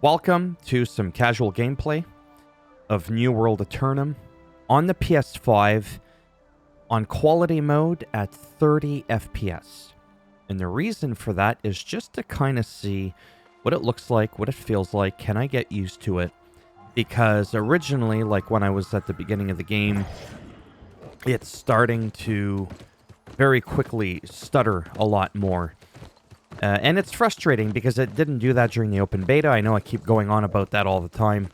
Welcome to some casual gameplay of New World Aeternum on the PS5 on quality mode at 30 FPS. And the reason for that is just to kind of see what it looks like, what it feels like, can I get used to it? Because originally, like when I was at the beginning of the game, it's starting to very quickly stutter a lot more. And it's frustrating because it didn't do that during the open beta. I know I keep going on about that all the time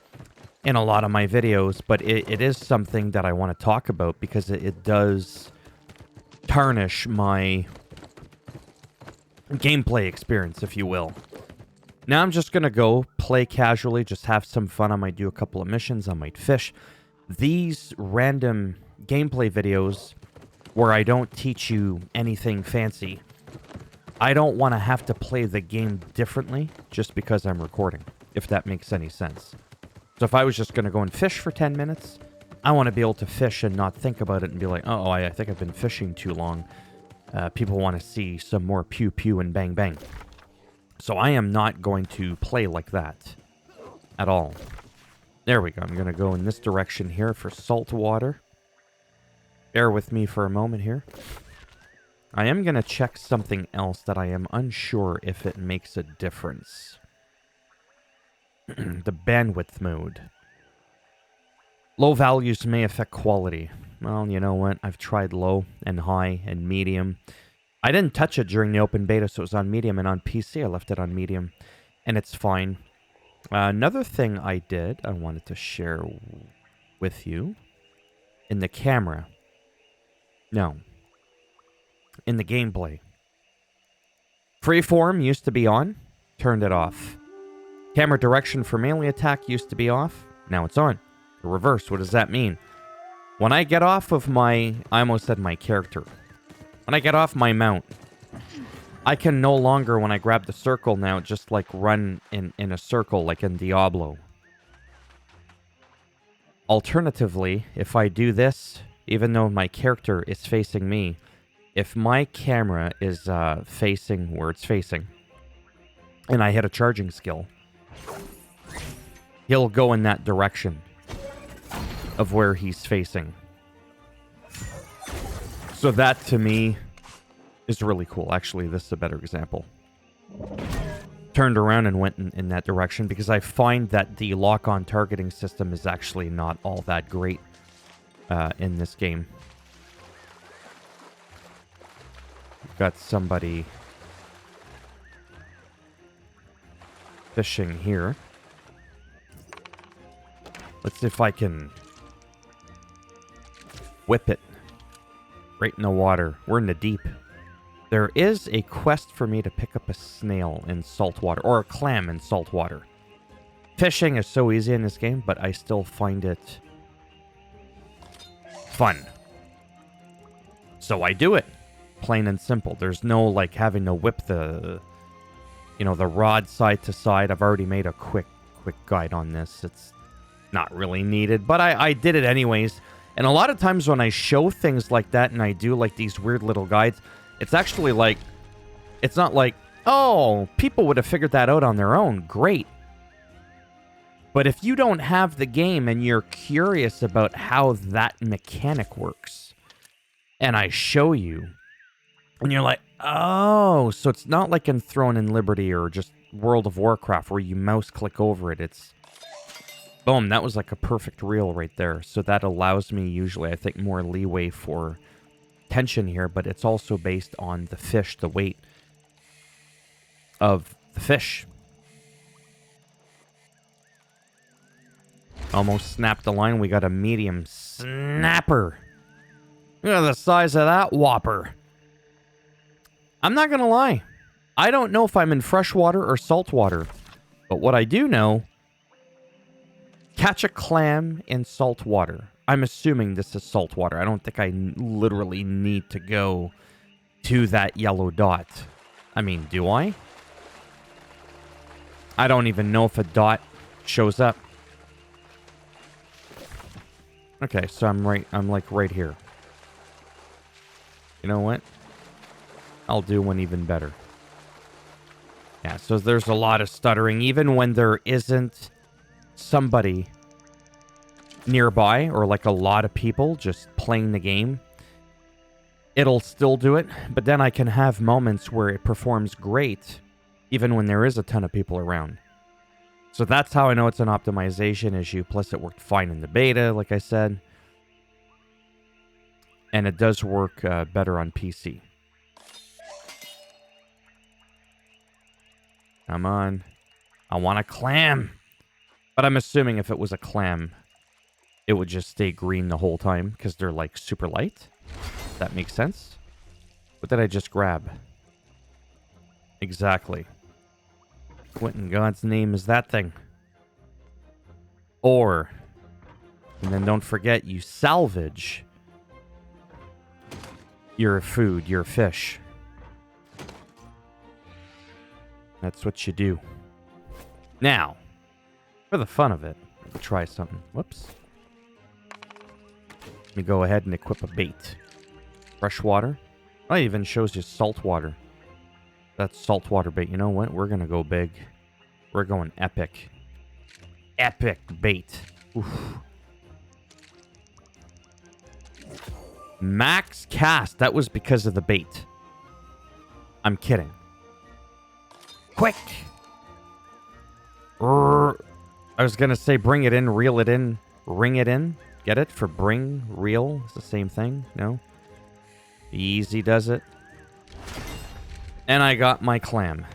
in a lot of my videos, but it is something that I want to talk about because it does tarnish my gameplay experience, if you will. Now I'm just going to go play casually, just have some fun. I might do a couple of missions, I might fish. These random gameplay videos where I don't teach you anything fancy, I don't want to have to play the game differently just because I'm recording, if that makes any sense. So if I was just going to go and fish for 10 minutes, I want to be able to fish and not think about it and be like, oh, I think I've been fishing too long. People want to see some more pew pew and bang bang. So I am not going to play like that at all. There we go. I'm going to go in this direction here for salt water. Bear with me for a moment here. I am going to check something else that I am unsure if it makes a difference. The bandwidth mode. Low values may affect quality. Well, you know what? I've tried low and high and medium. I didn't touch it during the open beta, so it was on medium, and on PC I left it on medium, and it's fine. Another thing I did, I wanted to share with you, in the camera. No. In the gameplay. Freeform used to be on, turned it off. Camera direction for melee attack used to be off, now it's on. The reverse, what does that mean? When I get off of my, I almost said my character. When I get off my mount, I can no longer, when I grab the circle now, just like run in a circle like in Diablo. Alternatively, if I do this, even though my character is facing me, if my camera is facing where it's facing, and I hit a charging skill, he'll go in that direction of where he's facing. So that, to me, is really cool. Actually, this is a better example. Turned around and went in that direction because I find that the lock-on targeting system is actually not all that great in this game. Got somebody fishing here. Let's see if I can whip it right in the water. We're in the deep. There is a quest for me to pick up a snail in salt water, or a clam in salt water. Fishing is so easy in this game, but I still find it fun. So I do it. Plain and simple. There's no like having to whip the rod side to side. I've already made a quick guide on this. It's not really needed, but I did it anyways. And a lot of times when I show things like that and I do like these weird little guides, it's actually like, it's not like, oh, people would have figured that out on their own. Great. But if you don't have the game and you're curious about how that mechanic works, and I show you, and you're like, oh, so it's not like in Throne and Liberty or just World of Warcraft where you mouse click over it. It's, boom, that was like a perfect reel right there. So that allows me usually, I think, more leeway for tension here, but it's also based on the fish, the weight of the fish. Almost snapped the line. We got a medium snapper. Look at the size of that whopper. I'm not going to lie. I don't know if I'm in freshwater or saltwater. But what I do know, catch a clam in salt water. I'm assuming this is salt water. I don't think I literally need to go to that yellow dot. I mean, do I? I don't even know if a dot shows up. Okay, so I'm like right here. You know what? I'll do one even better. Yeah, so there's a lot of stuttering, even when there isn't somebody nearby or like a lot of people just playing the game. It'll still do it, but then I can have moments where it performs great, even when there is a ton of people around. So that's how I know it's an optimization issue. Plus, it worked fine in the beta, like I said. And it does work better on PC. Come on. I want a clam. But I'm assuming if it was a clam, it would just stay green the whole time because they're like super light. That makes sense. What did I just grab? Exactly. What in God's name is that thing? Ore. And then don't forget, you salvage your food, your fish. That's what you do. Now, for the fun of it, we'll try something. Whoops. Let me go ahead and equip a bait. Fresh water. Oh, it even shows you salt water. That's saltwater bait. You know what? We're going to go big. We're going epic. Epic bait. Oof. Max cast. That was because of the bait. I'm kidding. Quick. I was going to say bring it in, reel it in, ring it in. Get it? For bring, reel. It's the same thing. No? Easy does it. And I got my clam.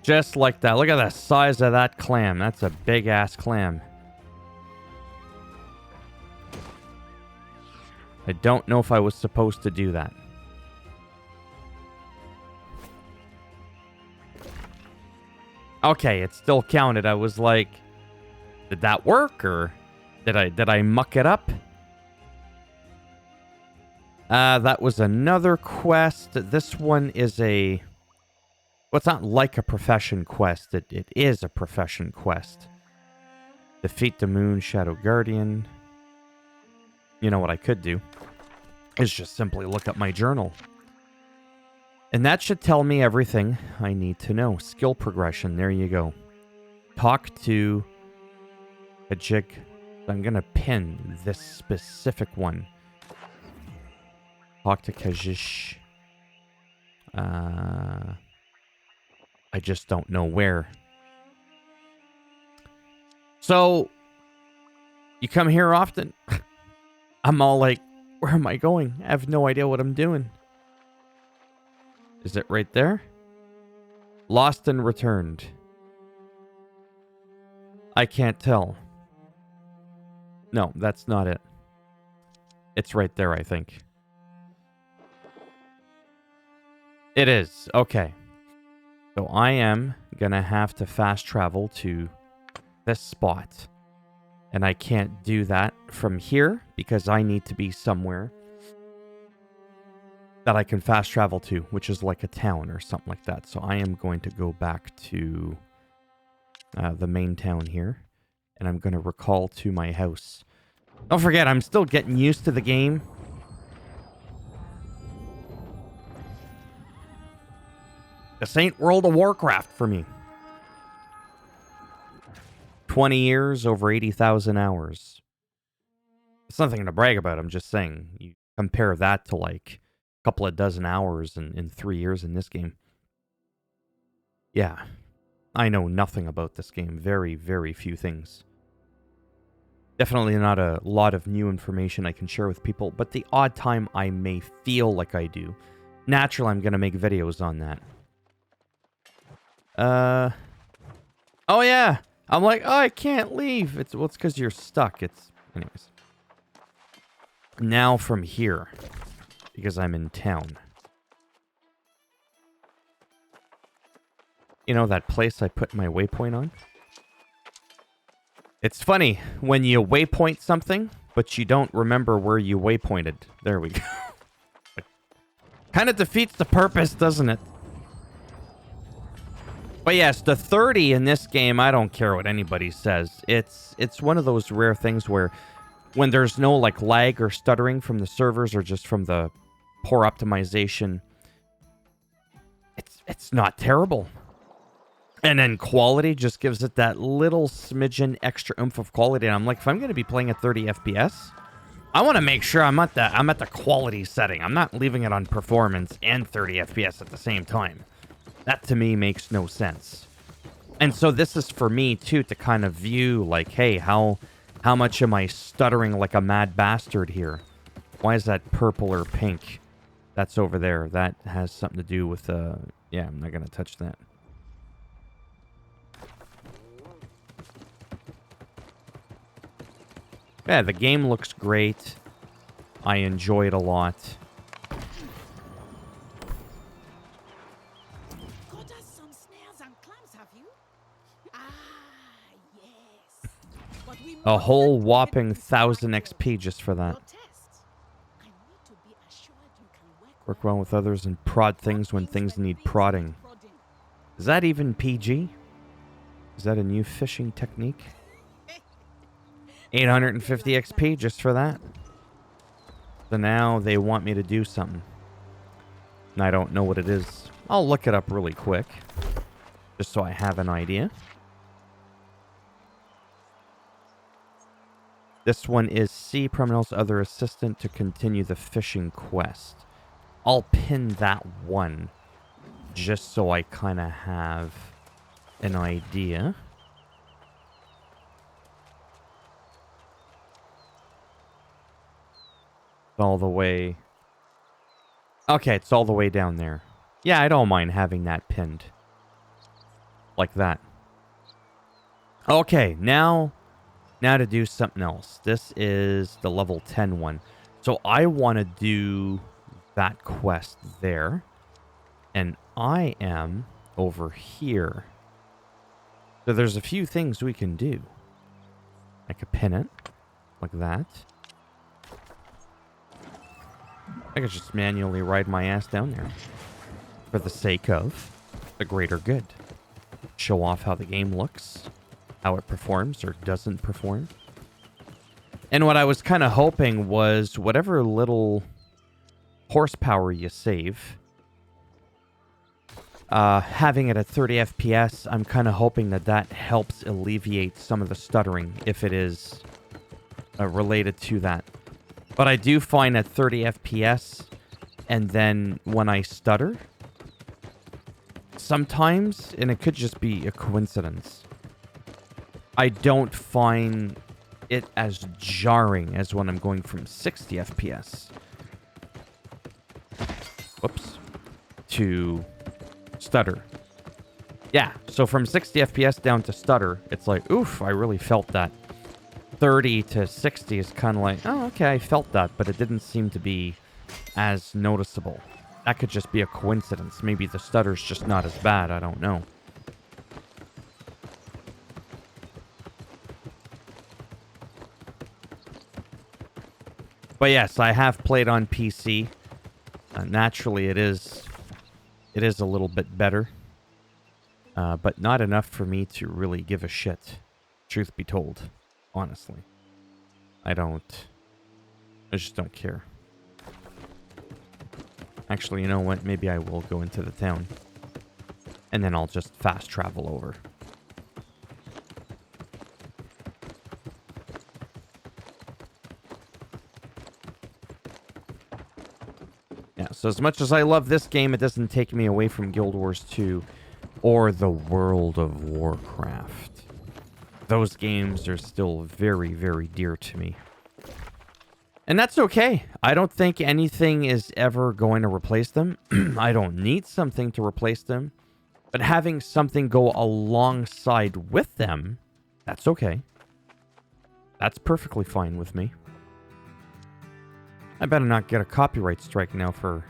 Just like that. Look at the size of that clam. That's a big-ass clam. I don't know if I was supposed to do that. Okay, it still counted. I was like, did that work, or did I muck it up? That was another quest. This one is a... Well, it's not like a profession quest. It is a profession quest. Defeat the Moon Shadow Guardian. You know what I could do? Is just simply look up my journal. And that should tell me everything I need to know. Skill progression. There you go. Talk to a jig. I'm going to pin this specific one. Talk to Kajish. I just don't know where. So, you come here often? I'm all like, where am I going? I have no idea what I'm doing. Is it right there? Lost and returned. I can't tell. No, that's not it. It's right there, I think. It is. Okay. So I am going to have to fast travel to this spot. And I can't do that from here because I need to be somewhere that I can fast travel to, which is like a town or something like that. So I am going to go back to the main town here. And I'm going to recall to my house. Don't forget, I'm still getting used to the game. This ain't World of Warcraft for me. 20 years, over 80,000 hours. It's nothing to brag about, I'm just saying. You compare that to like a couple of dozen hours in 3 years in this game. Yeah. I know nothing about this game. Very, very few things. Definitely not a lot of new information I can share with people, but the odd time I may feel like I do. Naturally, I'm going to make videos on that. Oh yeah. I'm like, oh, I can't leave. It's because you're stuck. Anyways. Now from here, because I'm in town. You know that place I put my waypoint on? It's funny when you waypoint something, but you don't remember where you waypointed. There we go. Kind of defeats the purpose, doesn't it? But yes, the 30 in this game, I don't care what anybody says. It's one of those rare things where when there's no like lag or stuttering from the servers or just from the poor optimization, it's not terrible. And then quality just gives it that little smidgen extra oomph of quality. And I'm like, if I'm going to be playing at 30 FPS, I want to make sure I'm at the quality setting. I'm not leaving it on performance and 30 FPS at the same time. That to me makes no sense. And so this is for me too to kind of view like, hey, how much am I stuttering like a mad bastard here? Why is that purple or pink? That's over there. That has something to do with yeah, I'm not going to touch that. Yeah, the game looks great. I enjoy it a lot. Got us some snares and clams, have you? Ah, yes. But we A whole mustn't whopping let this 1,000 fight XP just for that. your test. I need to be assured you can Work well with others and prod things when things need prodding. prodding. Is that even PG? Is that a new fishing technique? 850 XP just for that. So now they want me to do something. And I don't know what it is. I'll look it up really quick. Just so I have an idea. This one is see Promenel's other assistant to continue the fishing quest. I'll pin that one. Just so I kind of have an idea. All the way. Okay, it's all the way down there. Yeah, I don't mind having that pinned. Like that. Okay, now to do something else. This is the level 10 one. So I want to do that quest there. And I am over here. So there's a few things we can do. I could pin it. Like that. I could just manually ride my ass down there. For the sake of the greater good. Show off how the game looks. How it performs or doesn't perform. And what I was kind of hoping was whatever little horsepower you save, having it at 30 FPS, I'm kind of hoping that helps alleviate some of the stuttering if it is related to that. But I do find at 30 FPS, and then when I stutter, sometimes, and it could just be a coincidence, I don't find it as jarring as when I'm going from 60 FPS. Whoops. To stutter. Yeah, so from 60 FPS down to stutter, it's like, oof, I really felt that. 30 to 60 is kind of like, oh, okay, I felt that, but it didn't seem to be as noticeable. That could just be a coincidence. Maybe the stutter's just not as bad, I don't know. But yes, I have played on PC. Naturally, it is a little bit better. But not enough for me to really give a shit, truth be told. Honestly. I just don't care. Actually, you know what? Maybe I will go into the town. And then I'll just fast travel over. Yeah, so as much as I love this game, it doesn't take me away from Guild Wars 2 or the World of Warcraft. Those games are still very, very dear to me. And that's okay. I don't think anything is ever going to replace them. I don't need something to replace them. But having something go alongside with them, that's okay. That's perfectly fine with me. I better not get a copyright strike now for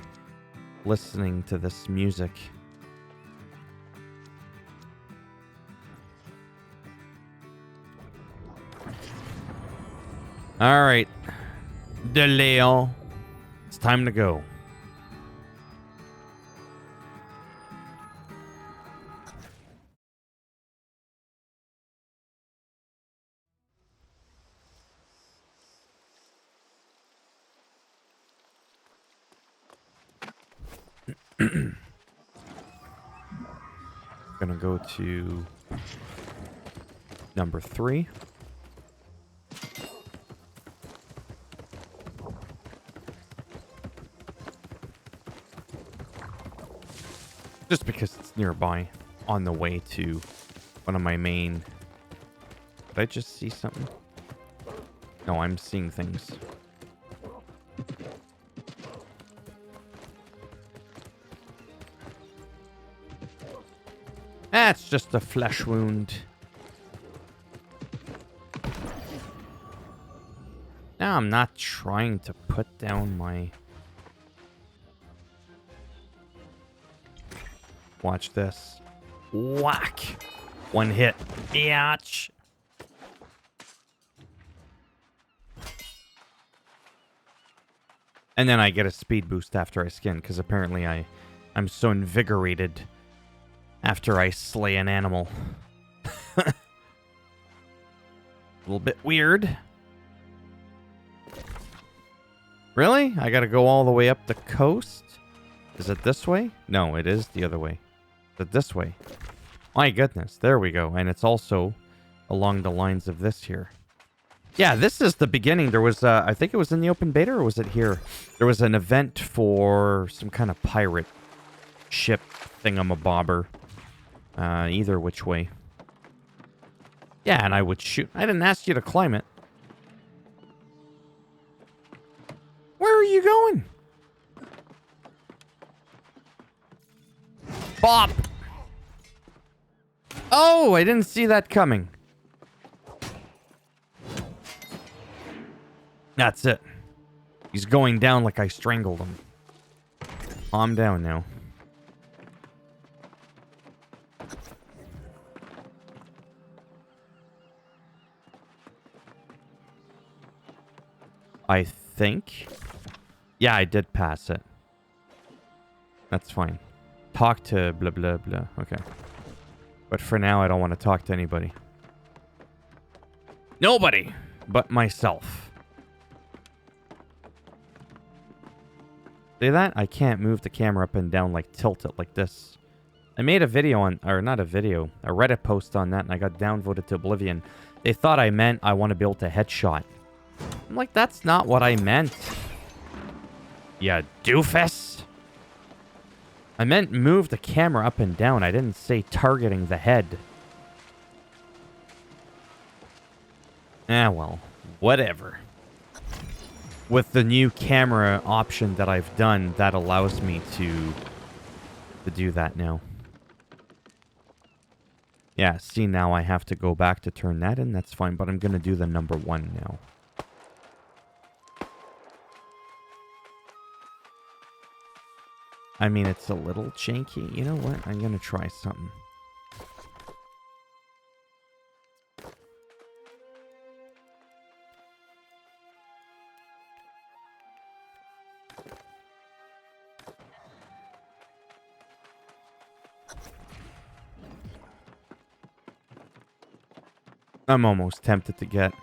listening to this music. All right, De Leon, it's time to go. gonna go to number 3. Just because it's nearby, on the way to one of my main... Did I just see something? No, I'm seeing things. That's just a flesh wound. Now I'm not trying to put down my... Watch this. Whack! One hit. Yatch! And then I get a speed boost after I skin, because apparently I'm so invigorated after I slay an animal. A little bit weird. Really? I gotta go all the way up the coast? Is it this way? No, it is the other way. Is it this way? My goodness, there we go. And it's also along the lines of this here. Yeah, this is the beginning. There was, I think it was in the open beta, or was it here? There was an event for some kind of pirate ship thingamabobber. Either which way. Yeah, and I would shoot. I didn't ask you to climb it. Where are you going? Bop! Oh, I didn't see that coming. That's it. He's going down like I strangled him. Calm down now. I think... Yeah, I did pass it. That's fine. Talk to blah blah blah. Okay. But for now, I don't want to talk to anybody. Nobody but myself. See that? I can't move the camera up and down, like tilt it like this. I made a video on, or not a video, a Reddit post on that, and I got downvoted to oblivion. They thought I meant I want to be able to headshot. I'm like, that's not what I meant. Yeah, doofus. I meant move the camera up and down. I didn't say targeting the head. Ah, well, whatever. With the new camera option that I've done, that allows me to do that now. Yeah, see, now I have to go back to turn that in. That's fine, but I'm going to do the number 1 now. I mean, it's a little janky. You know what? I'm going to try something. I'm almost tempted to get...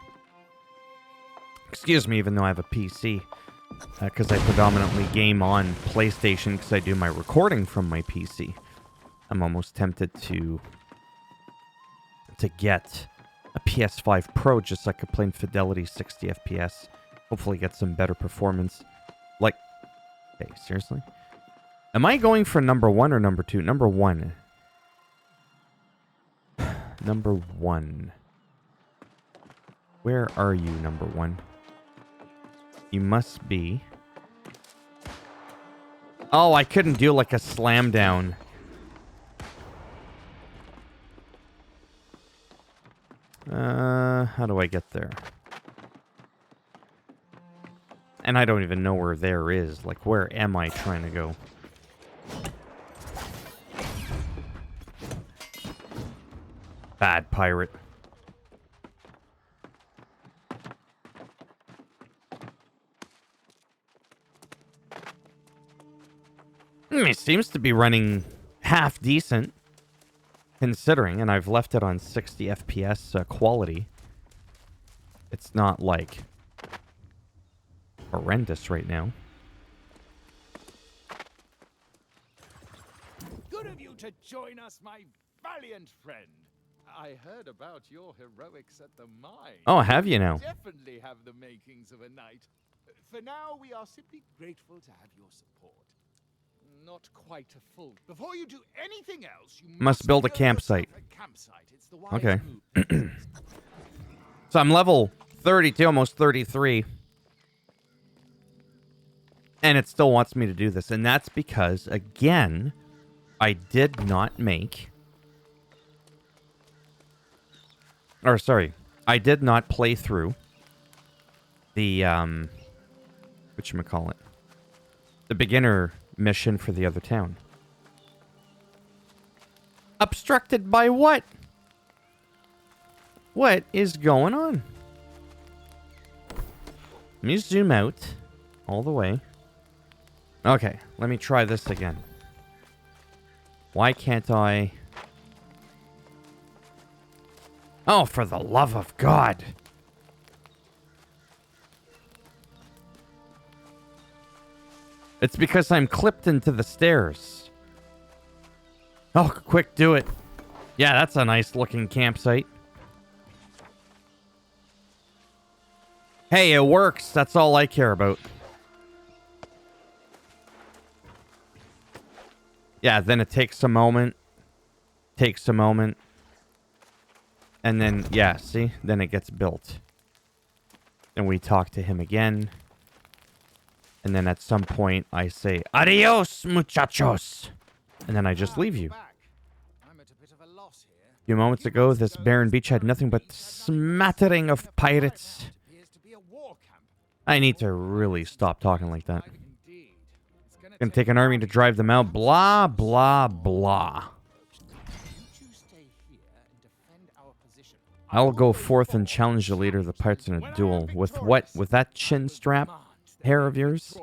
Excuse me, even though I have a PC. Because I predominantly game on PlayStation because I do my recording from my PC. I'm almost tempted to get a PS5 Pro just so I could play in fidelity 60 FPS. Hopefully get some better performance. Like... Hey, seriously? Am I going for number 1 or number 2? Number 1. Number 1. Where are you, number 1? You must be... Oh, I couldn't do like a slam down. How do I get there? And I don't even know where there is. Like, where am I trying to go? Bad pirate. It seems to be running half decent, considering, and I've left it on 60 FPS quality. It's not, like, horrendous right now. Good of you to join us, my valiant friend. I heard about your heroics at the mine. Oh, have you now? Definitely have the makings of a knight. For now, we are simply grateful to have your support. Not quite a full. Before you do anything else, you Must build a campsite. It's the wise Okay. move. So I'm level 32, almost 33. And it still wants me to do this. And that's because, again, I did not make... Or, sorry. I did not play through the, whatchamacallit? The beginner mission for the other town. Obstructed by what? What is going on? Let me zoom out all the way. Okay, let me try this again. Why can't I... Oh, for the love of God. It's because I'm clipped into the stairs. Oh, quick, do it. Yeah, that's a nice looking campsite. Hey, it works. That's all I care about. Yeah, then it takes a moment. Takes a moment. And then, yeah, see? Then it gets built. And we talk to him again. And then at some point, I say, Adios, muchachos! And then I just leave you. I'm at a bit of a loss here. A few moments ago, this barren beach had nothing but smattering of pirates. Appears to be a war camp. I need to really stop talking like that. Indeed. It's Gonna take an army to drive them out. Blah, blah, blah. You stay here and defend our position. I'll go forth and challenge the leader of the pirates in a duel. With what? With that chin strap hair of yours?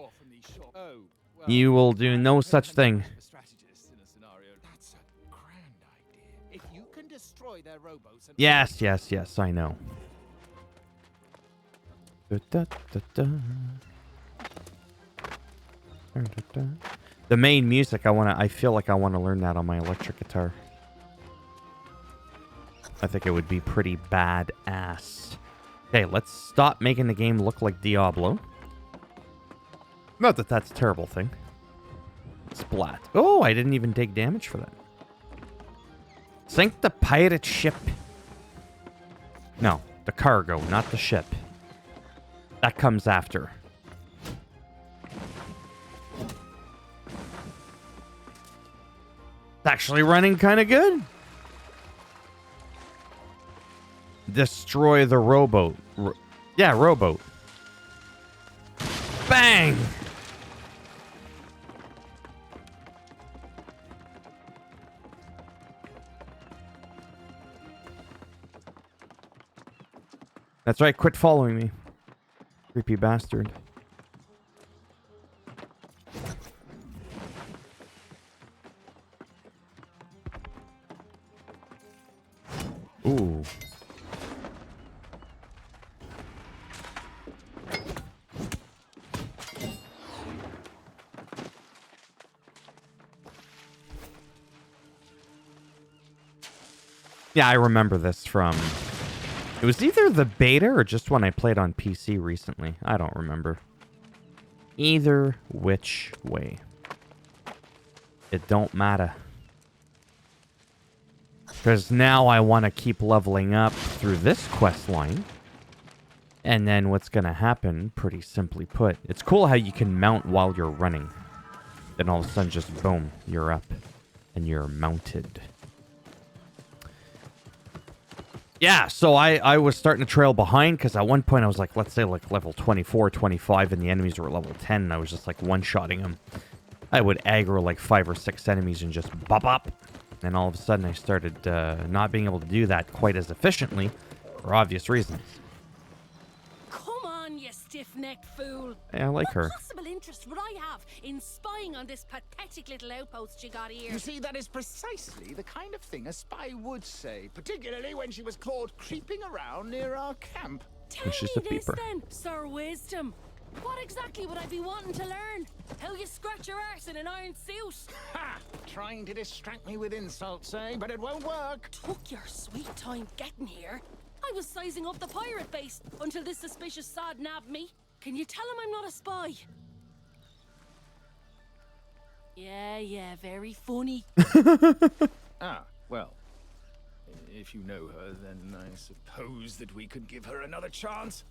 You will do no such thing. That's a grand idea. If you can destroy their rowboats and Yes, yes, yes, I know. The main music, I feel like I want to learn that on my electric guitar. I think it would be pretty badass. Okay, let's stop making the game look like Diablo. Not that that's a terrible thing. Splat. Oh, I didn't even take damage for that. Sink the pirate ship. No, the cargo, not the ship. That comes after. It's actually running kind of good. Destroy the rowboat. Yeah, rowboat. Bang! That's right, quit following me. Creepy bastard. Ooh. Yeah, I remember this from... It was either the beta or just when I played on PC recently. I don't remember. Either which way. It don't matter. Because now I want to keep leveling up through this quest line. And then what's going to happen, pretty simply put, it's cool how you can mount while you're running. Then all of a sudden just boom, you're up. And you're mounted. Yeah, so I was starting to trail behind because at one point I was like, let's say like level 24, 25, and the enemies were level 10, and I was just like one-shotting them. I would aggro like 5 or 6 enemies and just bop up. And all of a sudden I started not being able to do that quite as efficiently for obvious reasons. Come on, you stiff-necked fool. Yeah, I like her. What possible interest would I have in spying on this pathetic little outpost you got here? You see, that is precisely the kind of thing a spy would say, particularly when she was caught creeping around near our camp. Tell she's me a this peeper. then, Sir Wisdom. What exactly would I be wanting to learn? How you scratch your arse in an iron suit? Ha! Trying to distract me with insults, eh? But it won't work. Took your sweet time getting here. I was sizing up the pirate base until this suspicious sod nabbed me. Can you tell him I'm not a spy? Yeah, very funny. Ah, well. If you know her, then I suppose that we could give her another chance.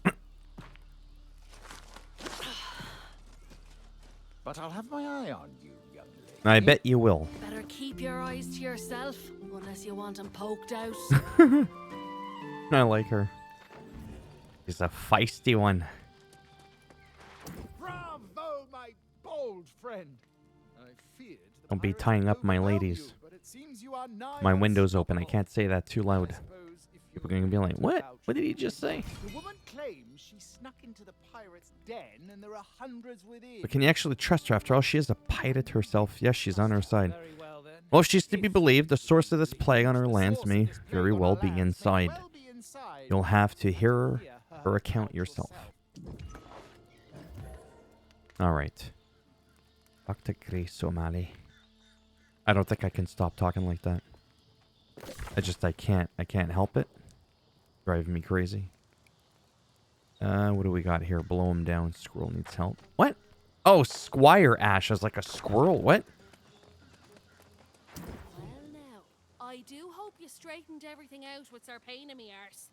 But I'll have my eye on you, young lady. I bet you will. Better keep your eyes to yourself, unless you want them poked out. I like her. She's a feisty one. Bravo, my bold friend. I feared the Don't be pirates tying would up my overwhelm ladies. you, but it seems you are nigh My window's open. I unstoppable. can't say that too loud. I suppose if People you are gonna be like, to "What? vouch What did he for just me, say?" The woman claims she snuck into the pirate's den and there are hundreds within. But can you actually trust her? After all, she is a pirate herself. Yes, she's on her side. Very well, then. Well, if she's to be If believed, the source of this you plague on believe her the lands source of may this plague very on well our be lands may inside. well be inside. You'll have to hear Hear her account yourself. All right. Dr. Grace O'Malley. I don't think I can stop talking like that. I can't help it. Driving me crazy. What do we got here? Blow him down. Squirrel needs help. What? Oh, Squire Ash is like a squirrel. What? Well now, I do hope you straightened everything out with Sir Pain in me arse.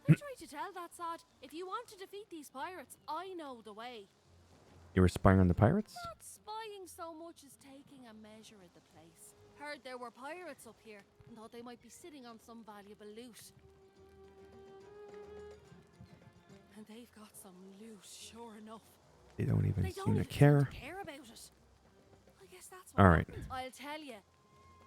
I tried to tell that sod, if you want to defeat these pirates, I know the way. You were spying on the pirates? Not spying so much as taking a measure of the place. Heard there were pirates up here and thought they might be sitting on some valuable loot. And they've got some loot, sure enough. They don't even They don't seem to even care. care about it. I guess that's what All right. happens. I'll tell you.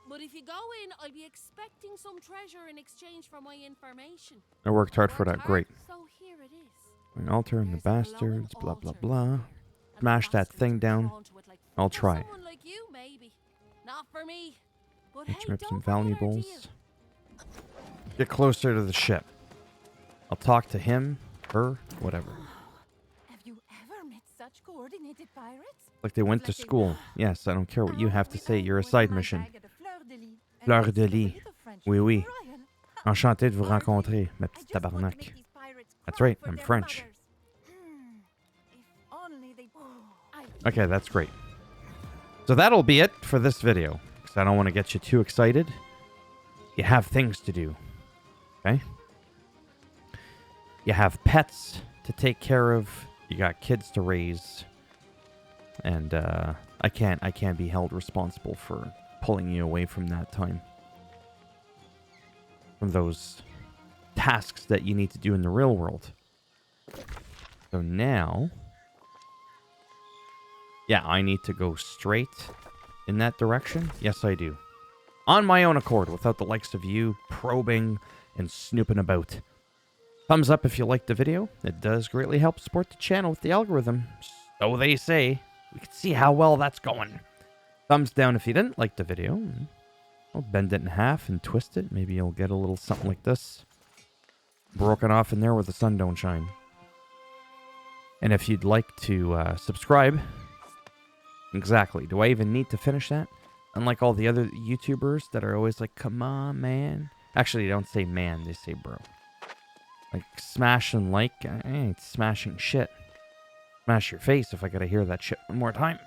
But if you go in, I'll be expecting some treasure in exchange for my information. I worked hard for Worked that. Great. hard, so here it is. An altar and the There's a glowing bastards. Blah, blah, altar blah. here, and the Smash that bastards thing are down. drawn to it like I'll for try. someone like you, maybe. Not for me. But Let's hey, rip some don't forget our deal. valuables. Get closer to the ship. I'll talk to him, her, whatever. Have you ever met such coordinated pirates? Like they went to school. Yes, I don't care what you have to say. You're a side mission. Fleur de lis. Oui, oui. Enchanté de vous rencontrer, ma petite tabarnak. That's right, I'm French. Okay, that's great. So that'll be it for this video. Because I don't want to get you too excited. You have things to do. Okay? You have pets to take care of. You got kids to raise. And I can't be held responsible for pulling you away from that time. From those tasks that you need to do in the real world. So now, yeah, I need to go straight in that direction. Yes, I do. On my own accord, without the likes of you probing and snooping about. Thumbs up if you liked the video. It does greatly help support the channel with the algorithm. So they say. We can see how well that's going. Thumbs down if you didn't like the video. I'll bend it in half and twist it. Maybe you'll get a little something like this. Broken off in there where the sun don't shine. And if you'd like to subscribe. Exactly. Do I even need to finish that? Unlike all the other YouTubers that are always like, come on, man. Actually, they don't say man. They say bro. Like, smash and like. I ain't smashing shit. Smash your face if I gotta hear that shit one more time.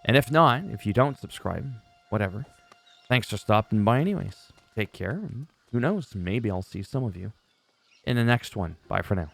And if not, if you don't subscribe, whatever. Thanks for stopping by anyways. Take care, and who knows, maybe I'll see some of you in the next one. Bye for now.